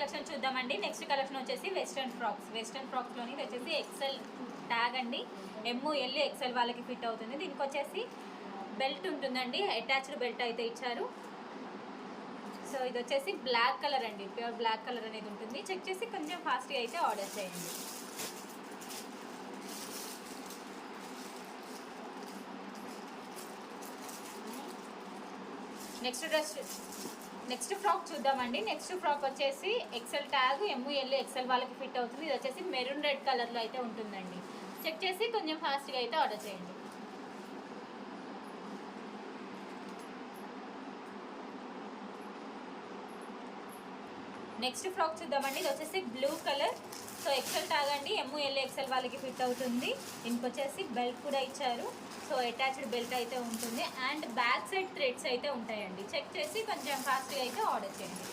Collection చూద్దామండి. Next collection వచ్చేసి western ఫ్రాక్స్లోని ఇది వచ్చేసి ఎక్సెల్ ట్యాగ్ అండి. ML XL వాళ్ళకి ఫిట్ అవుతుంది. దీనికి వచ్చేసి బెల్ట్ ఉంటుందండి, అటాచ్డ్ బెల్ట్ అయితే ఇచ్చారు. సో ఇది వచ్చేసి బ్లాక్ కలర్ అండి, ప్యూర్ బ్లాక్ కలర్ అనేది ఉంటుంది. చెక్ చేసి కొంచెం ఫాస్ట్గా అయితే ఆర్డర్ చేయండి. నెక్స్ట్ ఫ్రాక్ చూద్దామండి. నెక్స్ట్ ఫ్రాక్ వచ్చేసి ఎక్సెల్ ట్యాగ్ ML XL వాళ్ళకి ఫిట్ అవుతుంది. ఇది వచ్చేసి మెరూన్ రెడ్ కలర్లో అయితే ఉంటుందండి. చెక్ చేసి కొంచెం ఫాస్ట్గా అయితే ఆర్డర్ చేయండి. నెక్స్ట్ ఫ్రాక్ చూద్దామండి. ఇది వచ్చేసి blue colour. So XL tag అండి, ML XL వాళ్ళకి ఫిట్ అవుతుంది. దీనికి వచ్చేసి బెల్ట్ కూడా ఇచ్చారు. సో అటాచ్డ్ బెల్ట్ అయితే ఉంటుంది అండ్ బ్యాక్ సైడ్ థ్రెడ్స్ అయితే ఉంటాయండి. చెక్ చేసి కొంచెం ఫాస్ట్గా అయితే ఆర్డర్ చేయండి.